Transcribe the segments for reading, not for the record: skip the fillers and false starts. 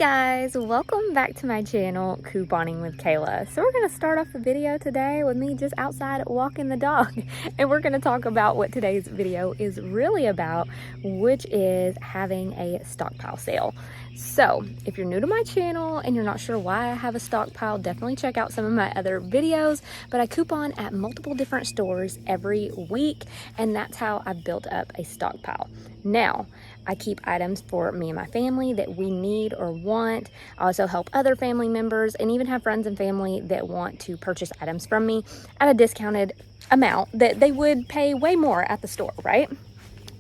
guys, welcome back to my channel, Couponing with Kayla. So we're going to start off the video today with me just outside walking the dog. And we're going to talk about what today's video is really about, which is having a stockpile sale. So if you're new to my channel and you're not sure why I have a stockpile, definitely check out some of my other videos. But I coupon at multiple different stores every week, and that's how I built up a stockpile. Now, I keep items for me and my family that we need or want. I also help other family members and even have friends and family that want to purchase items from me at a discounted amount that they would pay way more at the store, right?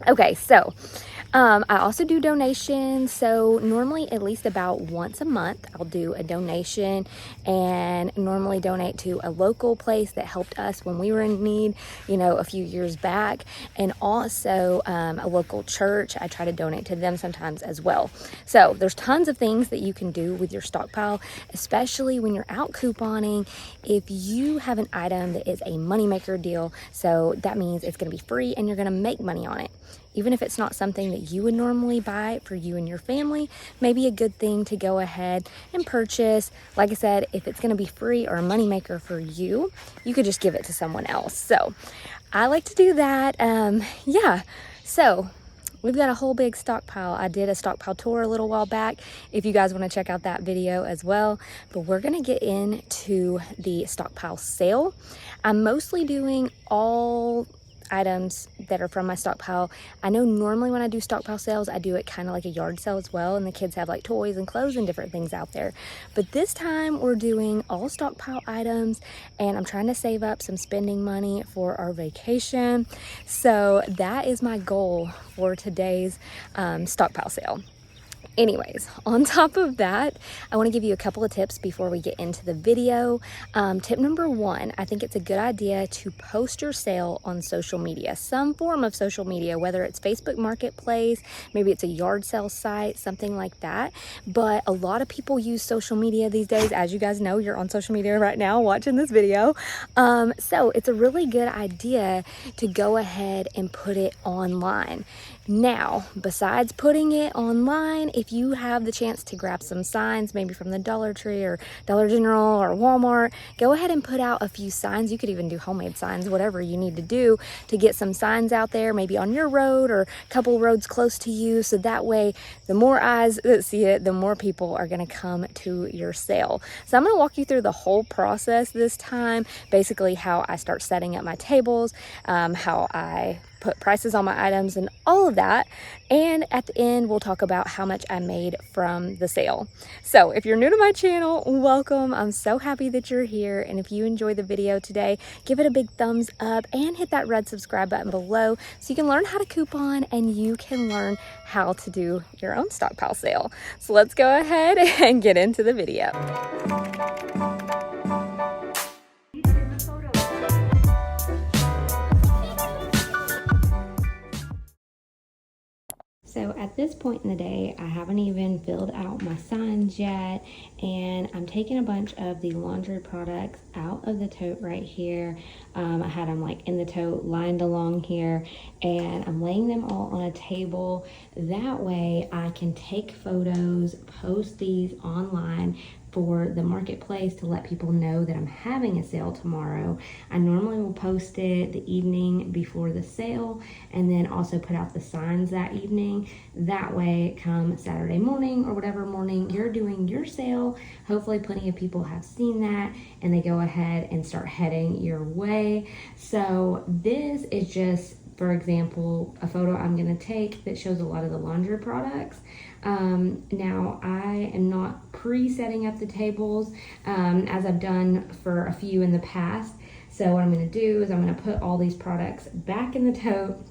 Okay, so I also do donations. So normally at least about once a month, I'll do a donation and normally donate to a local place that helped us when we were in need, a few years back. And also a local church, I try to donate to them sometimes as well. So there's tons of things that you can do with your stockpile, especially when you're out couponing. If you have an item that is a moneymaker deal, so that means it's going to be free and you're going to make money on it. Even if it's not something that you would normally buy for you and your family, maybe a good thing to go ahead and purchase. Like I said, if it's going to be free or a moneymaker for you, you could just give it to someone else. So I like to do that. So we've got a whole big stockpile. I did a stockpile tour a little while back if you guys want to check out that video as well. But we're going to get into the stockpile sale. I'm mostly doing all items that are from my stockpile. I know normally when I do stockpile sales, I do it kind of like a yard sale as well, and the kids have like toys and clothes and different things out there. But this time we're doing all stockpile items, and I'm trying to save up some spending money for our vacation. So that is my goal for today's stockpile sale. Anyways, on top of that, I want to give you a couple of tips before we get into the video. Tip number one, I think it's a good idea to post your sale on social media, some form of social media, whether it's Facebook Marketplace, maybe it's a yard sale site, something like that. But a lot of people use social media these days. As you guys know, you're on social media right now watching this video. So it's a really good idea to go ahead and put it online. Now, besides putting it online, if you have the chance to grab some signs, maybe from the Dollar Tree or Dollar General or Walmart, go ahead and put out a few signs. You could even do homemade signs, whatever you need to do to get some signs out there, maybe on your road or a couple roads close to you. So that way, the more eyes that see it, the more people are going to come to your sale. So I'm going to walk you through the whole process this time, basically how I start setting up my tables, how I put prices on my items and all of that. And at the end, we'll talk about how much I made from the sale. So if you're new to my channel, welcome. I'm so happy that you're here. And if you enjoyed the video today, give it a big thumbs up and hit that red subscribe button below so you can learn how to coupon and you can learn how to do your own stockpile sale. So let's go ahead and get into the video. So at this point in the day, I haven't even filled out my signs yet, and I'm taking a bunch of the laundry products out of the tote right here. I had them like in the tote lined along here, and I'm laying them all on a table. That way I can take photos, post these online for the marketplace to let people know that I'm having a sale tomorrow. I normally will post it the evening before the sale and then also put out the signs that evening. That way come Saturday morning or whatever morning you're doing your sale, hopefully plenty of people have seen that and they go ahead and start heading your way. So this is just, for example, a photo I'm gonna take that shows a lot of the laundry products. Now I am not pre-setting up the tables as I've done for a few in the past. So what I'm going to do is I'm going to put all these products back in the tote,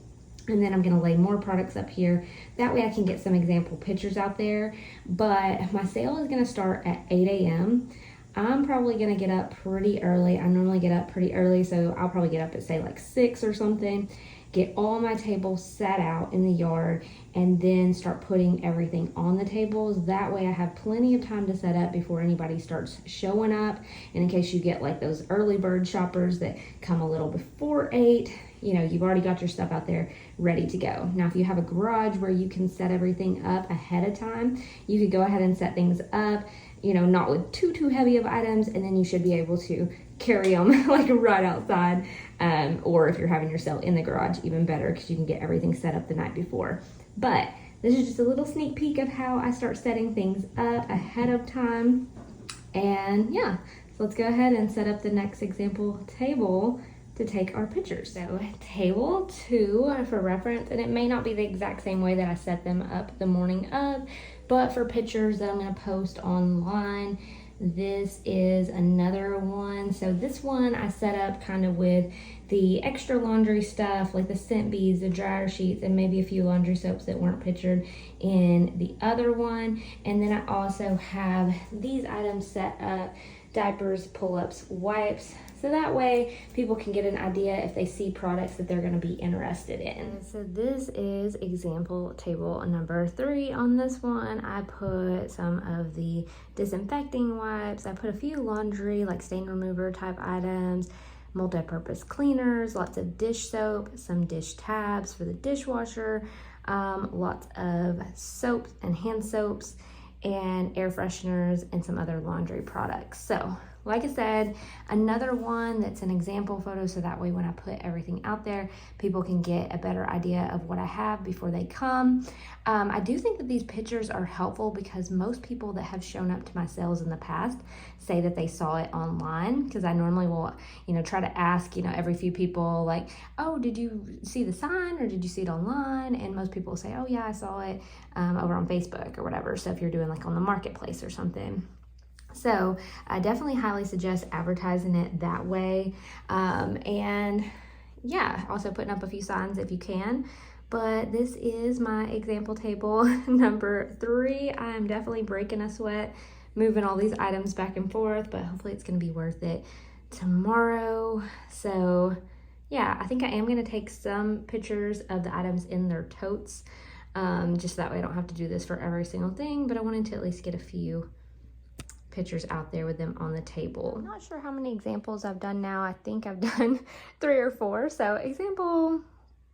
and then I'm going to lay more products up here. That way I can get some example pictures out there. But my sale is going to start at 8 a.m. I'm probably going to get up pretty early. I normally get up pretty early, so I'll probably get up at say like 6 or something. get all my tables set out in the yard, and then start putting everything on the tables. That way I have plenty of time to set up before anybody starts showing up. And in case you get like those early bird shoppers that come a little before 8, you know, you've already got your stuff out there ready to go. Now, if you have a garage where you can set everything up ahead of time, you could go ahead and set things up, you know, not with too heavy of items, and then you should be able to carry them like right outside. Or if you're having your sale in the garage, even better, because you can get everything set up the night before. But this is just a little sneak peek of how I start setting things up ahead of time. And yeah, so let's go ahead and set up the next example table to take our pictures. So table 2 for reference, and it may not be the exact same way that I set them up the morning of, but for pictures that I'm going to post online, this is another one. So this one I set up kind of with the extra laundry stuff, like the scent beads, the dryer sheets, and maybe a few laundry soaps that weren't pictured in the other one. And then I also have these items set up: diapers, pull-ups, wipes, so that way people can get an idea if they see products that they're going to be interested in. So this is example table number 3. On this one, I put some of the disinfecting wipes. I put a few laundry, like stain remover type items, multi-purpose cleaners, lots of dish soap, some dish tabs for the dishwasher, lots of soaps and hand soaps, and air fresheners, and some other laundry products. So like I said, another one that's an example photo, so that way when I put everything out there, people can get a better idea of what I have before they come. I do think that these pictures are helpful because most people that have shown up to my sales in the past say that they saw it online, because I normally will, you know, try to ask, you know, every few people, like, oh, did you see the sign or did you see it online? And most people will say, oh yeah, I saw it over on Facebook or whatever. So if you're doing like on the marketplace or something. So I definitely highly suggest advertising it that way. And yeah, also putting up a few signs if you can. But this is my example table number 3. I am definitely breaking a sweat moving all these items back and forth, but hopefully it's going to be worth it tomorrow. So yeah, I think I am going to take some pictures of the items in their totes, just that way I don't have to do this for every single thing, but I wanted to at least get a few pictures out there with them on the table. I'm not sure how many examples I've done now. I think I've done 3 or 4. So example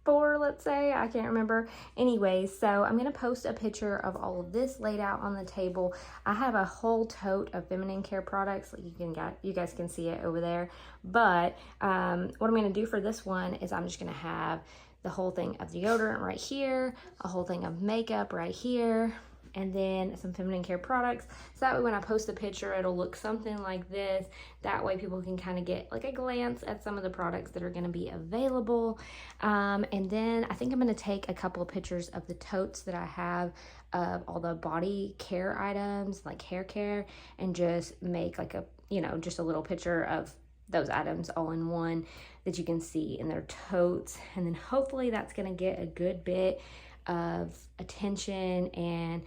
4, let's say, I can't remember. Anyways, so I'm going to post a picture of all of this laid out on the table. I have a whole tote of feminine care products. You guys can see it over there. But what I'm going to do for this one is I'm just going to have the whole thing of deodorant right here, a whole thing of makeup right here, and then some feminine care products. So that way when I post the picture, it'll look something like this. That way people can kind of get like a glance at some of the products that are gonna be available. And then I think I'm gonna take a couple of pictures of the totes that I have of all the body care items, like hair care, and just make like a, you know, just a little picture of those items all in one that you can see in their totes. And then hopefully that's gonna get a good bit of attention and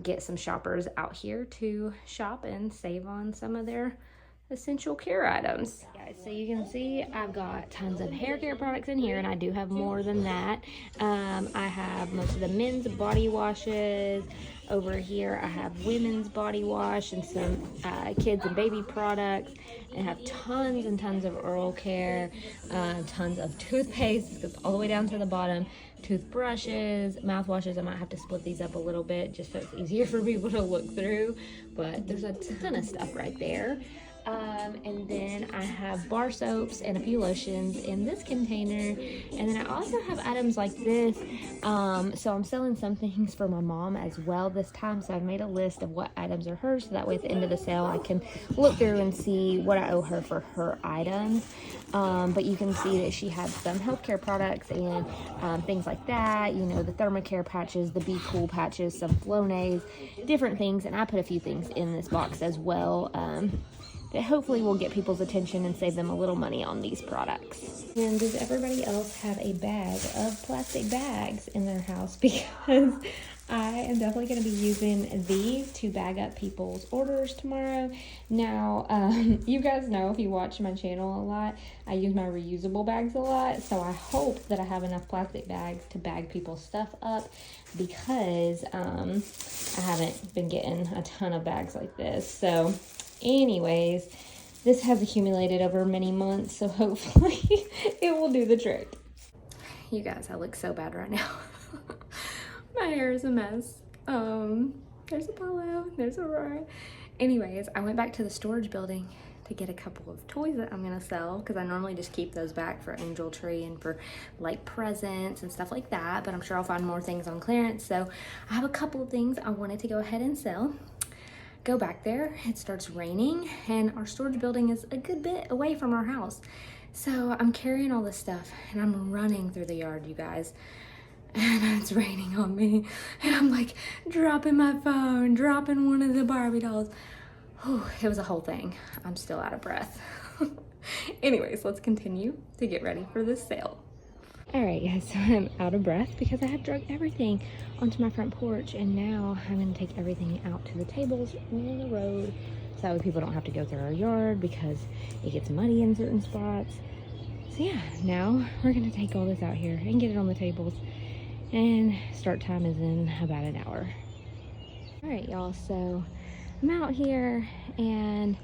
get some shoppers out here to shop and save on some of their essential care items. Guys, so you can see I've got tons of hair care products in here, and I do have more than that. I have most of the men's body washes. Over here I have women's body wash and some kids and baby products, and I have tons and tons of oral care, tons of toothpaste. It goes all the way down to the bottom. Toothbrushes, mouthwashes. I might have to split these up a little bit just so it's easier for people to look through, but there's a ton of stuff right there. And then I have bar soaps and a few lotions in this container, and then I also have items like this. So I'm selling some things for my mom as well this time, so I've made a list of what items are hers, so that way at the end of the sale I can look through and see what I owe her for her items. But you can see that she has some healthcare products and things like that, you know, the Thermacare patches, the Be Cool patches, some Flonase, different things, and I put a few things in this box as well that hopefully will get people's attention and save them a little money on these products. And does everybody else have a bag of plastic bags in their house? Because I am definitely going to be using these to bag up people's orders tomorrow. Now, you guys know if you watch my channel a lot, I use my reusable bags a lot. So I hope that I have enough plastic bags to bag people's stuff up, because I haven't been getting a ton of bags like this. So anyways, this has accumulated over many months, so hopefully it will do the trick. You guys, I look so bad right now. My hair is a mess. There's Apollo, there's Aurora. Anyways, I went back to the storage building to get a couple of toys that I'm gonna sell, because I normally just keep those back for Angel Tree and for like presents and stuff like that, but I'm sure I'll find more things on clearance. So I have a couple of things I wanted to go ahead and sell. Go back there, it starts raining, and our storage building is a good bit away from our house. So I'm carrying all this stuff and I'm running through the yard, you guys. And it's raining on me, and I'm like dropping my phone, dropping one of the Barbie dolls. Whew, it was a whole thing. I'm still out of breath. Anyways, let's continue to get ready for this sale. All right, guys, so I'm out of breath because I have dragged everything onto my front porch, and now I'm gonna take everything out to the tables on the road, so that way people don't have to go through our yard because it gets muddy in certain spots. So yeah, now we're gonna take all this out here and get it on the tables. And start time is in about an hour. All right, y'all, so I'm out here and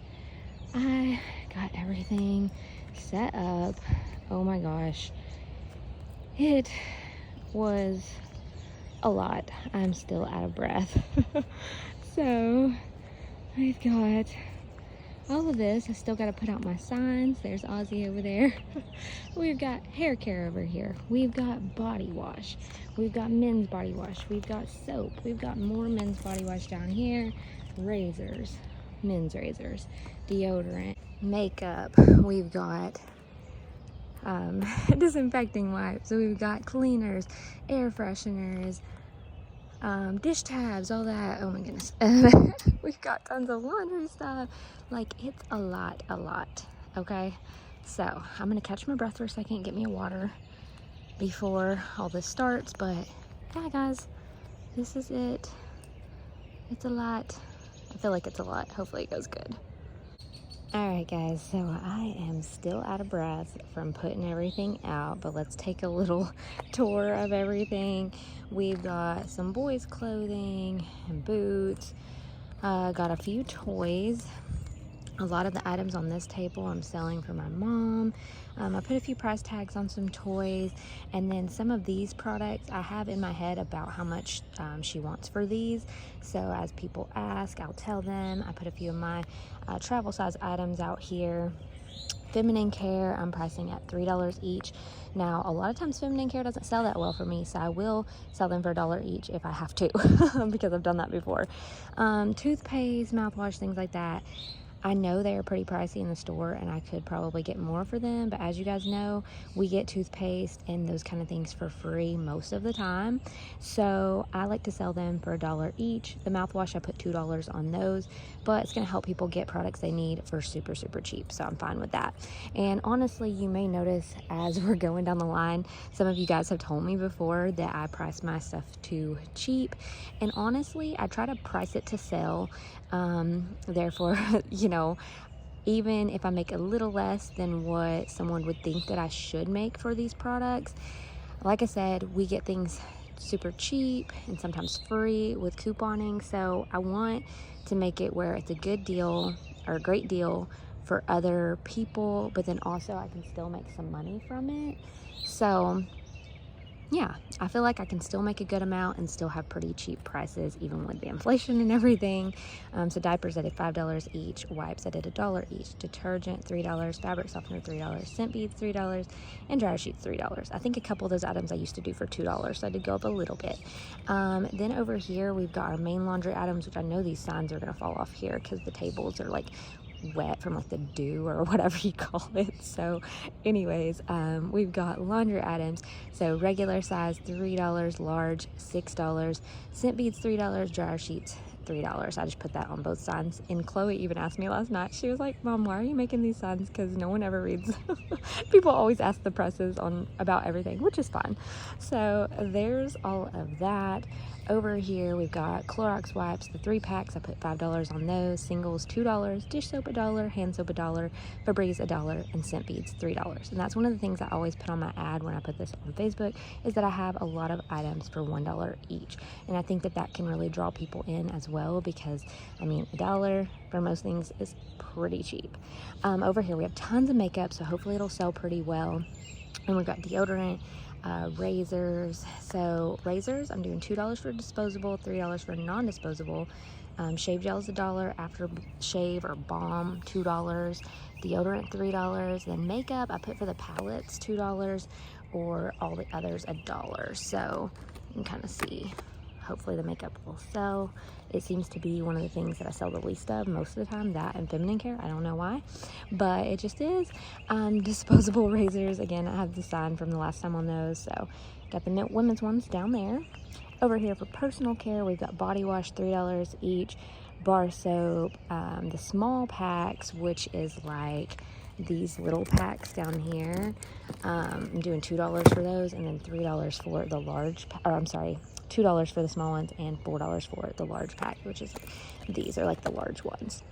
I got everything set up. Oh my gosh, it was a lot. I'm still out of breath. So I've got all of this. I still got to put out my signs. There's Ozzy over there. We've got hair care over here. We've got body wash. We've got men's body wash. We've got soap. We've got more men's body wash down here. Razors, men's razors, deodorant, makeup. We've got disinfecting wipes. So we've got cleaners, air fresheners, dish tabs, all that. Oh my goodness. We've got tons of laundry stuff. Like, it's a lot, okay? So I'm gonna catch my breath for a second, get me a water before all this starts. But yeah, guys, this is it. It's a lot. I feel like it's a lot. Hopefully it goes good. All right, guys, so I am still out of breath from putting everything out, but let's take a little tour of everything. We've got some boys' clothing and boots. Got a few toys. A lot of the items on this table I'm selling for my mom. I put a few price tags on some toys, and then some of these products I have in my head about how much she wants for these. So as people ask, I'll tell them. I put a few of my travel size items out here. Feminine care, I'm pricing at $3 each. Now, a lot of times feminine care doesn't sell that well for me, so I will sell them for $1 each if I have to, because I've done that before. Toothpaste, mouthwash, things like that. I know they are pretty pricey in the store, and I could probably get more for them, but as you guys know, we get toothpaste and those kind of things for free most of the time, so I like to sell them for $1 each. The mouthwash, I put $2 on those, but it's going to help people get products they need for super cheap, so I'm fine with that. And honestly, you may notice as we're going down the line, some of you guys have told me before that I price my stuff too cheap, and honestly, I try to price it to sell. Therefore, you know, even if I make a little less than what someone would think that I should make for these products, like I said, we get things super cheap and sometimes free with couponing. So I want to make it where it's a good deal or a great deal for other people, but then also I can still make some money from it. So yeah, I feel like I can still make a good amount and still have pretty cheap prices, even with the inflation and everything. So diapers, I did $5 each. Wipes, I did $1 each. Detergent, $3. Fabric softener, $3. Scent beads, $3. And dryer sheets, $3. I think a couple of those items I used to do for $2, so I did go up a little bit. Then over here, we've got our main laundry items, which I know these signs are going to fall off here because the tables are like wet from like the dew or whatever you call it. So anyways, we've got laundry items. So regular size $3, large $6, scent beads $3, dryer sheets $3. I just put that on both signs. And Chloe even asked me last night, she was like, Mom, why are you making these signs? Because no one ever reads. People always ask the prices on about everything, which is fine. So there's all of that. over here we've got Clorox wipes, the 3-packs. I put $5 on those. Singles $2, dish soap $1, hand soap $1, Febreze $1, and scent beads $3. And that's one of the things I always put on my ad when I put this on Facebook, is that I have a lot of items for $1 each. And I think that that can really draw people in as well, because I mean, $1 for most things is pretty cheap. Over here we have tons of makeup, so hopefully it'll sell pretty well. And we've got deodorant, razors. So razors, I'm doing $2 for disposable, $3 for non-disposable. Shave gel is $1, after shave or balm $2, deodorant $3. Then makeup, I put for the palettes $2, or all the others $1. So you can kind of see, hopefully the makeup will sell. It seems to be one of the things that I sell the least of most of the time, that and feminine care. I don't know why, but it just is. Disposable razors, again, I have the sign from the last time on those, so got the women's ones down there. Over here for personal care, we've got body wash, $3 each, bar soap, the small packs, which is like these little packs down here. I'm doing $2 for those, and then $3 for the large, or I'm sorry, $2 for the small ones and $4 for the large pack, which is, these are like the large ones.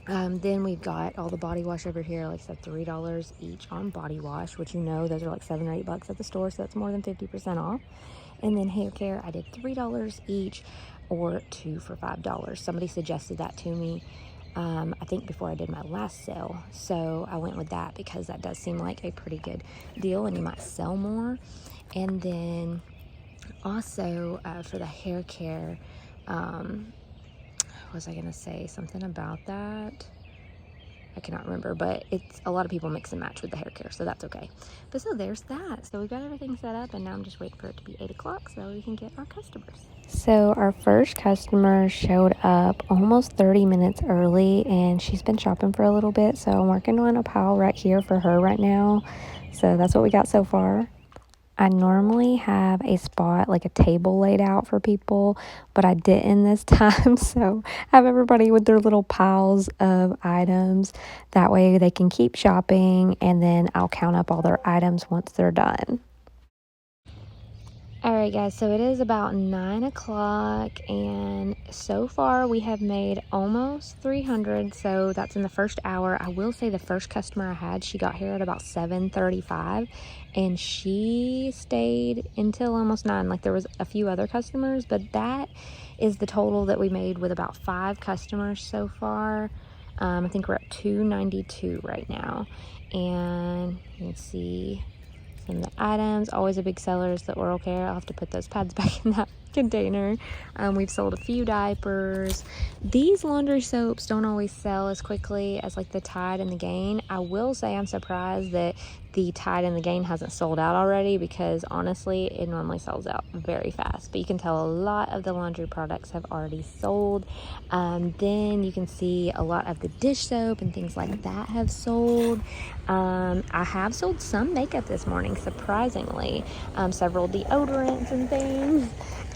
Then we've got all the body wash over here. Like I said, $3 each on body wash, which, you know, those are like $7 or $8 at the store, so that's more than 50% off. And then hair care, I did $3 each, or 2 for $5. Somebody suggested that to me, I think before I did my last sale, so I went with that because that does seem like a pretty good deal and you might sell more. And then also for the hair care, was I gonna say something about that? I cannot remember, but it's a lot of people mix and match with the hair care, so that's okay. But so there's that. So we've got everything set up, and now I'm just waiting for it to be 8 o'clock so we can get our customers. So our first customer showed up almost 30 minutes early, and she's been shopping for a little bit, so I'm working on a pile right here for her right now. So that's what we got so far. I normally have a spot, like a table laid out for people, but I didn't this time. So have everybody with their little piles of items. That way they can keep shopping, and then I'll count up all their items once they're done. Alright guys, so it is about 9 o'clock, and so far we have made almost 300, so that's in the first hour. I will say the first customer I had, she got here at about 7:35, and she stayed until almost 9. Like, there was a few other customers, but that is the total that we made with about 5 customers so far. I think we're at 292 right now, and you can see some of the items. Always a big seller is the oral care. I'll have to put those pads back in that container. We've sold a few diapers. These laundry soaps don't always sell as quickly as like the Tide and the Gain. I will say I'm surprised that the Tide and the Gain hasn't sold out already, because honestly it normally sells out very fast, but you can tell a lot of the laundry products have already sold. Then you can see a lot of the dish soap and things like that have sold. I have sold some makeup this morning, surprisingly. Several deodorants and things,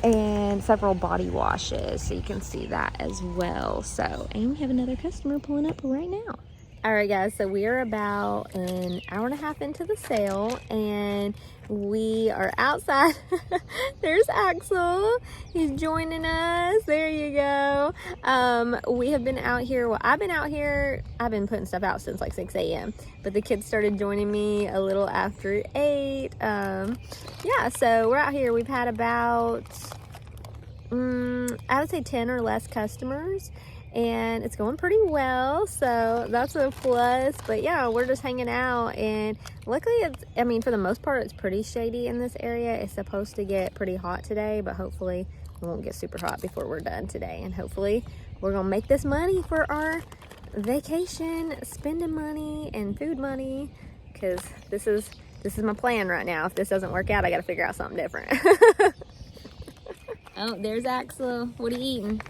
and several body washes, so you can see that as well. So, and we have another customer pulling up right now. All right guys, so we are about an hour and a half into the sale, and we are outside. There's Axel, he's joining us. There you go. We have been out here, well, I've been out here, I've been putting stuff out since like 6 a.m. but the kids started joining me a little after 8. Yeah, so we're out here. We've had about I would say 10 or less customers, and it's going pretty well, so that's a plus. But yeah, we're just hanging out, and luckily it's, I mean, for the most part it's pretty shady in this area. It's supposed to get pretty hot today, but hopefully it won't get super hot before we're done today, and hopefully we're gonna make this money for our vacation, spending money and food money, because this is my plan right now. If this doesn't work out, I gotta figure out something different. Oh, there's Axel. What are you eating?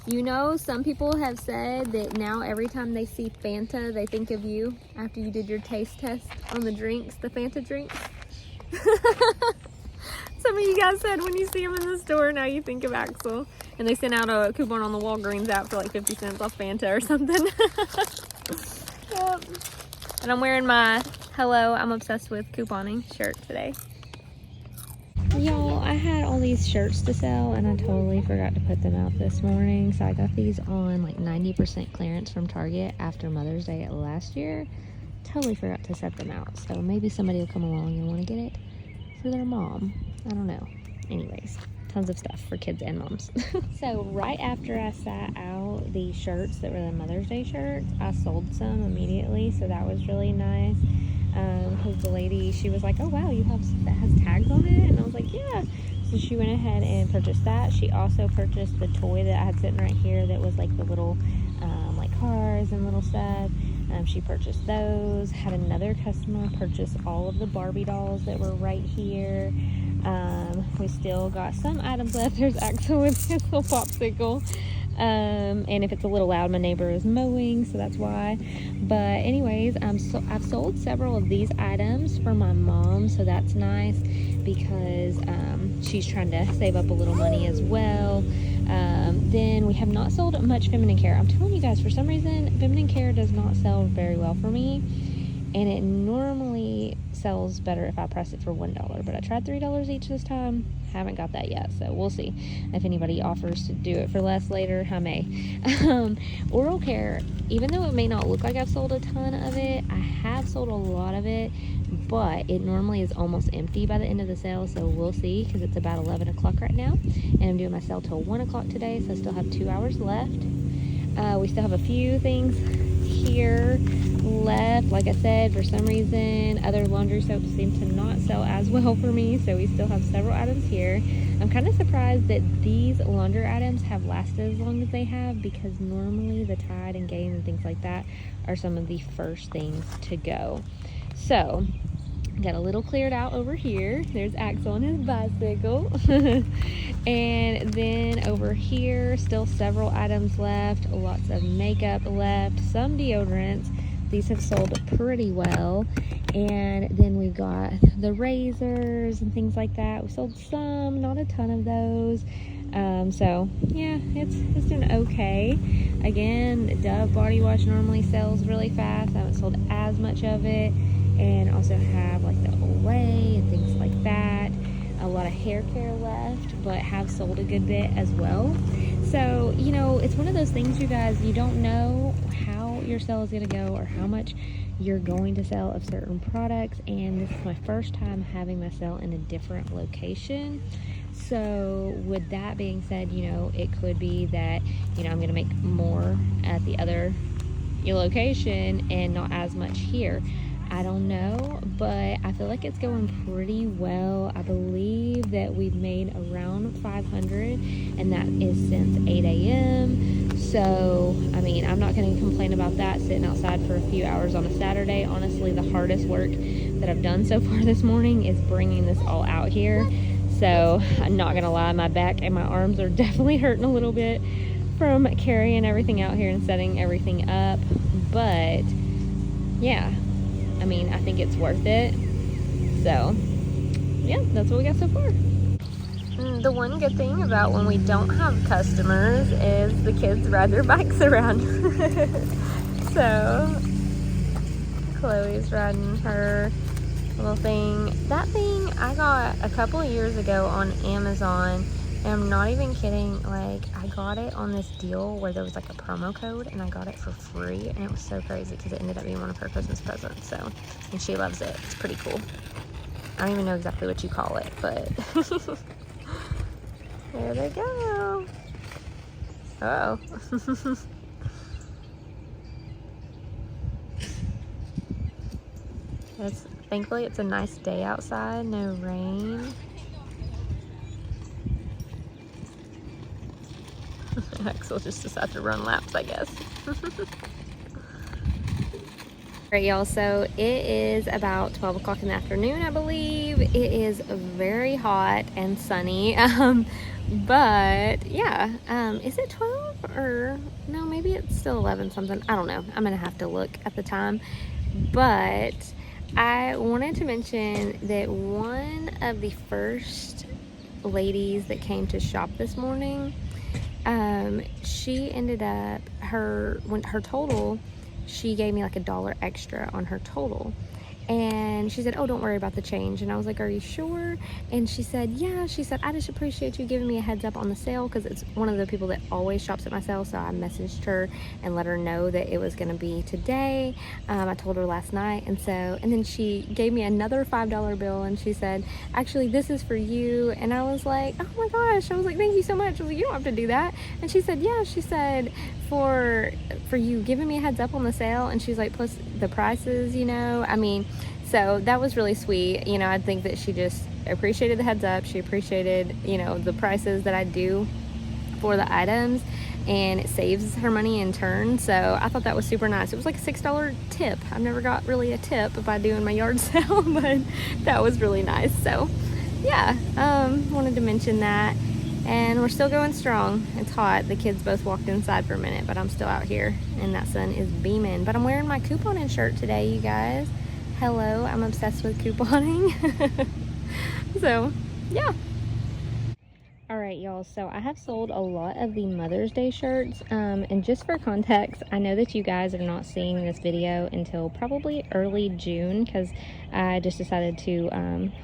You know, some people have said that now every time they see Fanta, they think of you after you did your taste test on the drinks, the Fanta drinks. Some of you guys said when you see them in the store, now you think of Axel. And they sent out a coupon on the Walgreens app for like 50 cents off Fanta or something. Yep. And I'm wearing my Hello, I'm Obsessed with Couponing shirt today. Y'all, I had all these shirts to sell and I totally forgot to put them out this morning. So I got these on like 90% clearance from Target after Mother's Day last year. Totally forgot to set them out. So maybe somebody will come along and want to get it for their mom. I don't know. Anyways, tons of stuff for kids and moms. So right after I sat out the shirts that were the Mother's Day shirts, I sold some immediately. So that was really nice. Because the lady, she was like, oh wow, you have stuff that has tags on it? And I was like, yeah. So she went ahead and purchased that. She also purchased the toy that I had sitting right here that was like the little like cars and little stuff. She purchased those. Had another customer purchase all of the Barbie dolls that were right here. We still got some items left. There's Axel with his little popsicle. And if it's a little loud, my neighbor is mowing, so that's why. But anyways, so I've sold several of these items for my mom, so that's nice because she's trying to save up a little money as well. Then we have not sold much feminine care. I'm telling you guys, for some reason, feminine care does not sell very well for me, and it normally sells better if I press it for $1, but I tried $3 each this time. Haven't got that yet, so we'll see if anybody offers to do it for less later. I may. Oral care, even though it may not look like I've sold a ton of it, I have sold a lot of it, but it normally is almost empty by the end of the sale, so we'll see, because it's about 11 o'clock right now, and I'm doing my sale till 1 o'clock today, so I still have 2 hours left. We still have a few things here left. Like I said, for some reason other laundry soaps seem to not sell as well for me, so we still have several items here. I'm kind of surprised that these laundry items have lasted as long as they have, because normally the Tide and Gain and things like that are some of the first things to go. So got a little cleared out over here. There's Axel on his bicycle. And then over here, still several items left, lots of makeup left, some deodorants. These have sold pretty well. And then we've got the razors and things like that. We sold some, not a ton of those. So yeah, it's doing okay. Again, Dove body wash normally sells really fast. I haven't sold as much of it. And also have like the Olay and things like that. A lot of hair care left, but have sold a good bit as well. So, you know, it's one of those things, you guys, you don't know how your sale is going to go or how much you're going to sell of certain products. And this is my first time having my sale in a different location. So with that being said, you know, it could be that, you know, I'm going to make more at the other location and not as much here. I don't know, but I feel like it's going pretty well. I believe that we've made around 500, and that is since 8 a.m. So, I mean, I'm not going to complain about that, sitting outside for a few hours on a Saturday. Honestly, the hardest work that I've done so far this morning is bringing this all out here. So, I'm not going to lie, my back and my arms are definitely hurting a little bit from carrying everything out here and setting everything up. But, yeah. I mean, I think it's worth it. So, yeah, that's what we got so far. The one good thing about when we don't have customers is the kids ride their bikes around. So, Chloe's riding her little thing. That thing I got a couple of years ago on Amazon. And I'm not even kidding, like, I got it on this deal where there was like a promo code and I got it for free, and it was so crazy because it ended up being one of her Christmas presents. So, and she loves it. It's pretty cool. I don't even know exactly what you call it, but there they go. Oh. Thankfully it's a nice day outside, no rain. Axel just decided to run laps, I guess. Alright, y'all, so it is about 12 o'clock in the afternoon, I believe. It is very hot and sunny. But yeah, is it 12 or no, maybe it's still 11 something. I don't know. I'm gonna have to look at the time. But I wanted to mention that one of the first ladies that came to shop this morning, she ended up, her total, she gave me like $1 extra on her total. and she said, oh, don't worry about the change. And I was like, are you sure? And she said, yeah. She said, I just appreciate you giving me a heads up on the sale, because it's one of the people that always shops at my sale. So I messaged her and let her know that it was going to be today. I told her last night. And then she gave me another $5 bill, and she said, actually, this is for you. And I was like, oh my gosh. I was like, thank you so much. I was like, you don't have to do that. And she said, yeah. She said, for you giving me a heads up on the sale. And she's like, plus the prices, you know, I mean, so that was really sweet. You know, I think that she just appreciated the heads up. She appreciated, you know, the prices that I do for the items, and it saves her money in turn. So I thought that was super nice. It was like a $6 tip. I've never got really a tip by doing my yard sale, but that was really nice. So yeah, wanted to mention that. And we're still going strong. It's hot. The kids both walked inside for a minute, but I'm still out here and that sun is beaming. But I'm wearing my couponing shirt today, you guys. Hello, I'm obsessed with couponing. So yeah. All right, y'all, so I have sold a lot of the Mother's Day shirts, and just for context, I know that you guys are not seeing this video until probably early June, because I just decided to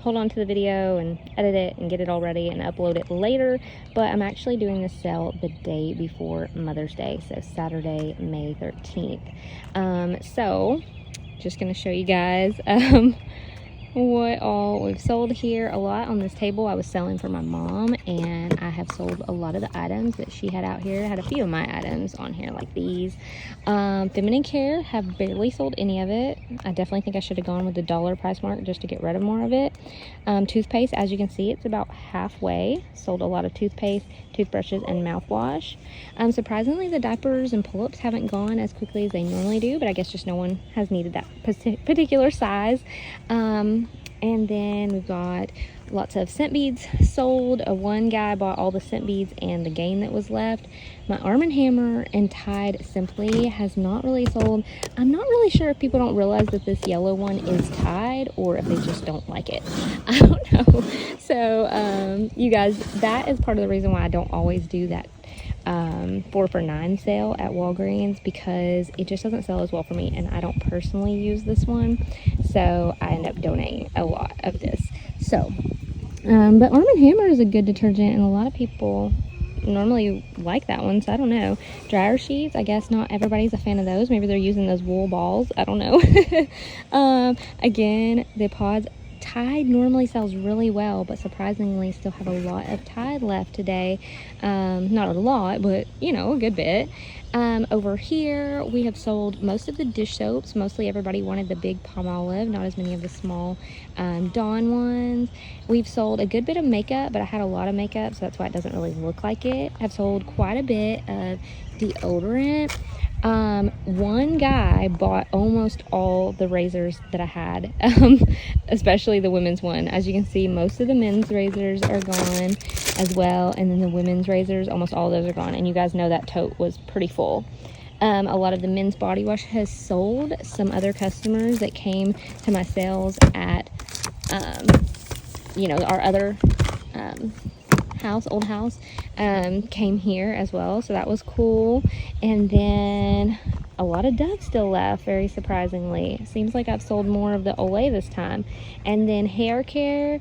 hold on to the video and edit it and get it all ready and upload it later. But I'm actually doing this sale the day before Mother's Day, so Saturday, May 13th. So just gonna show you guys what all we've sold here. A lot on this table I was selling for my mom, and I have sold a lot of the items that she had out here. I had a few of my items on here, like these. Feminine care, have barely sold any of it. I definitely think I should have gone with the dollar price mark just to get rid of more of it. Toothpaste, as you can see, it's about halfway. Sold a lot of toothpaste, toothbrushes, and mouthwash. Surprisingly, the diapers and pull-ups haven't gone as quickly as they normally do, but I guess just no one has needed that particular size. And then we've got lots of scent beads sold. One guy bought all the scent beads and the gain that was left. My Arm & Hammer and Tide Simply has not really sold. I'm not really sure if people don't realize that this yellow one is Tide, or if they just don't like it. I don't know. So you guys, that is part of the reason why I don't always do that 4 for $9 sale at Walgreens, because it just doesn't sell as well for me, and I don't personally use this one, so I end up donating a lot of this. So but Arm & Hammer is a good detergent, and a lot of people normally like that one, so I don't know. Dryer sheets, I guess not everybody's a fan of those. Maybe they're using those wool balls, I don't know. Again, the pods, Tide normally sells really well, but surprisingly still have a lot of Tide left today. Not a lot, but you know, a good bit. Over here we have sold most of the dish soaps. Mostly everybody wanted the big Palmolive, not as many of the small Dawn ones. We've sold a good bit of makeup, but I had a lot of makeup, so that's why it doesn't really look like it. I've sold quite a bit of deodorant. One guy bought almost all the razors that I had, especially the women's one. As you can see, most of the men's razors are gone as well, and then the women's razors, almost all of those are gone, and you guys know that tote was pretty full. A lot of the men's body wash has sold. Some other customers that came to my sales at you know, our other old house came here as well, so that was cool. And then a lot of Dove still left, very surprisingly. Seems like I've sold more of the Olay this time. And then hair care,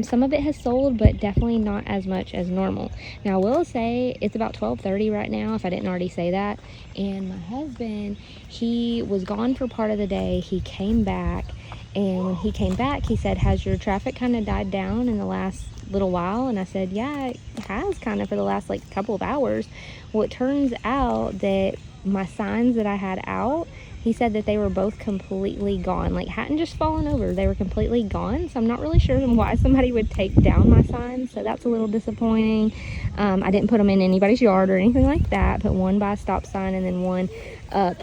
some of it has sold, but definitely not as much as normal. Now I will say it's about 12:30 right now, if I didn't already say that, and my husband, he was gone for part of the day. He came back, and when he came back, he said, has your traffic kind of died down in the last little while? And I said, yeah, it has kind of for the last like couple of hours. Well, it turns out that my signs that I had out, he said that they were both completely gone, like hadn't just fallen over, they were completely gone. So I'm not really sure why somebody would take down my signs, so that's a little disappointing. I didn't put them in anybody's yard or anything like that, put one by a stop sign and then one up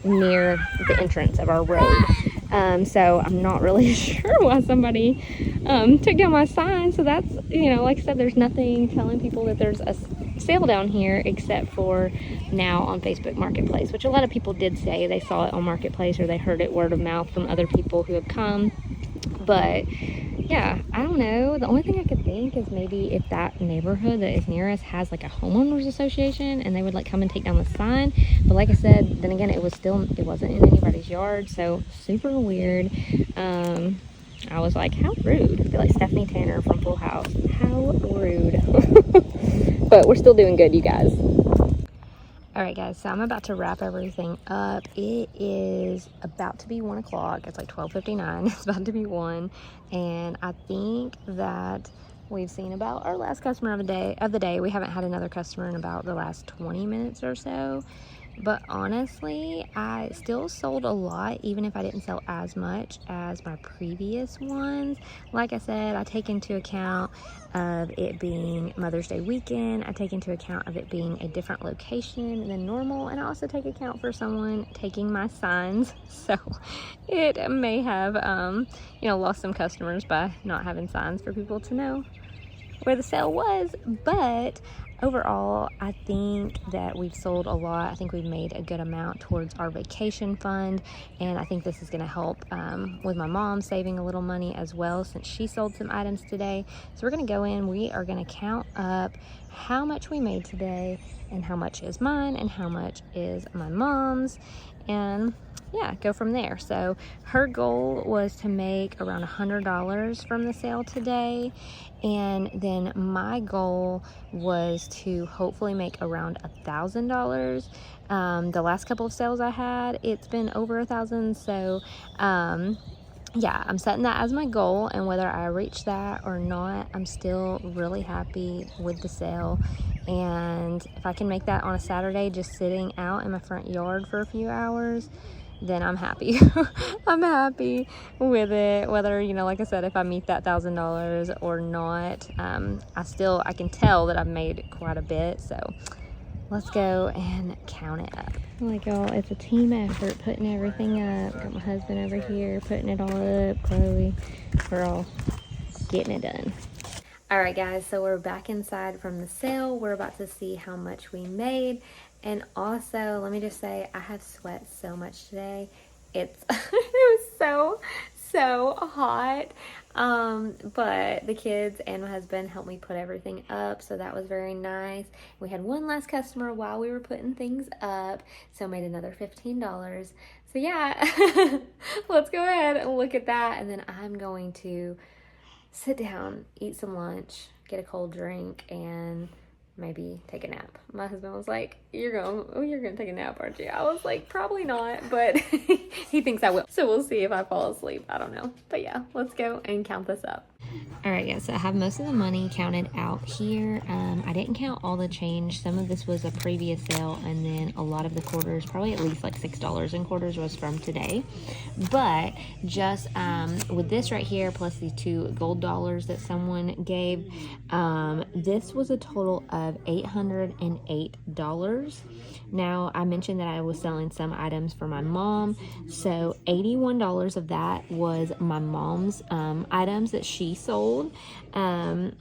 near the entrance of our road. So I'm not really sure why somebody took down my sign. So that's, you know, like I said, there's nothing telling people that there's a sale down here except for now on Facebook Marketplace, which a lot of people did say they saw it on Marketplace or they heard it word of mouth from other people who have come. But yeah, I don't know. The only thing I could think is maybe if that neighborhood that is near us has like a homeowners association and they would like come and take down the sign. But like I said, then again, it wasn't in anybody's yard, so super weird. I was like, how rude. I feel like Stephanie Tanner from Full House. How rude. But we're still doing good, you guys. All right, guys, so I'm about to wrap everything up. It is about to be 1 o'clock. It's like 12:59. It's about to be 1. And I think that we've seen about our last customer of the day. We haven't had another customer in about the last 20 minutes or so. But honestly, I still sold a lot, even if I didn't sell as much as my previous ones. Like I said, I take into account of it being Mother's Day weekend. I take into account of it being a different location than normal. And I also take account for someone taking my signs. So it may have, lost some customers by not having signs for people to know where the sale was. But overall, I think that we've sold a lot. I think we've made a good amount towards our vacation fund, and I think this is going to help with my mom saving a little money as well, since she sold some items today. So we're going to go in, we are going to count up how much we made today and how much is mine and how much is my mom's, and yeah, go from there. So her goal was to make around $100 from the sale today, and then my goal was to hopefully make around $1,000. The last couple of sales I had, it's been over 1,000. So yeah, I'm setting that as my goal, and whether I reach that or not, I'm still really happy with the sale. And if I can make that on a Saturday, just sitting out in my front yard for a few hours, then I'm happy. I'm happy with it, whether, like I said, if I meet that $1,000 or not. I can tell that I've made quite a bit, so let's go and count it up. Like, y'all, it's a team effort putting everything up. Got my husband over here putting it all up, Chloe. We're all getting it done. All right, guys, so we're back inside from the sale. We're about to see how much we made. And also, let me just say, I have sweat so much today. It was so hot. But the kids and my husband helped me put everything up, so that was very nice. We had one last customer while we were putting things up, so made another $15. So yeah, let's go ahead and look at that, and then I'm going to sit down, eat some lunch, get a cold drink, and maybe take a nap. My husband was like, you're gonna take a nap, aren't you? I was like, probably not, but he thinks I will. So we'll see if I fall asleep. I don't know. But yeah, let's go and count this up. All right, guys, so I have most of the money counted out here. I didn't count all the change. Some of this was a previous sale, and then a lot of the quarters, probably at least like $6 in quarters, was from today. But just with this right here, plus these 2 gold dollars that someone gave, this was a total of $808. Now, I mentioned that I was selling some items for my mom, so $81 of that was my mom's items that she sold, and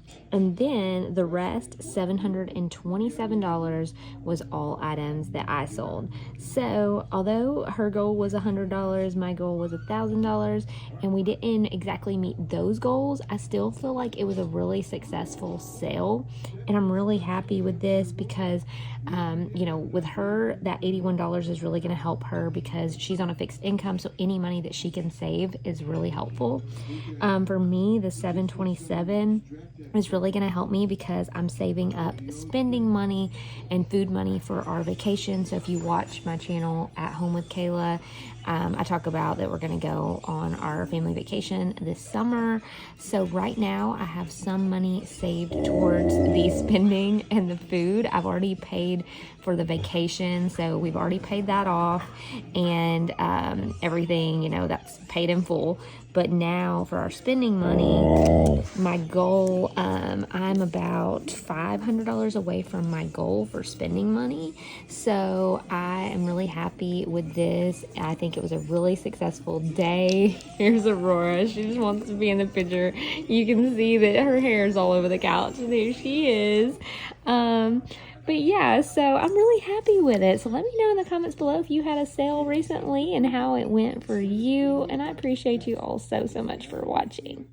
then the rest, $727, was all items that I sold. So although her goal was $100, my goal was $1,000, and we didn't exactly meet those goals, I still feel like it was a really successful sale, and I'm really happy with this because with her, that $81 is really going to help her because she's on a fixed income, so any money that she can save is really helpful. For me, the $727 is really going to help me because I'm saving up spending money and food money for our vacation. So if you watch my channel At Home with Kayla, I talk about that we're going to go on our family vacation this summer. So right now I have some money saved towards the spending and the food. I've already paid for the vacation, so we've already paid that off, and everything, that's paid in full. But now for our spending money, my goal, I'm about $500 away from my goal for spending money. So I am really happy with this. I think it was a really successful day. Here's Aurora. She just wants to be in the picture. You can see that her hair is all over the couch. There she is. But yeah, so I'm really happy with it. So let me know in the comments below if you had a sale recently and how it went for you. And I appreciate you all so much for watching.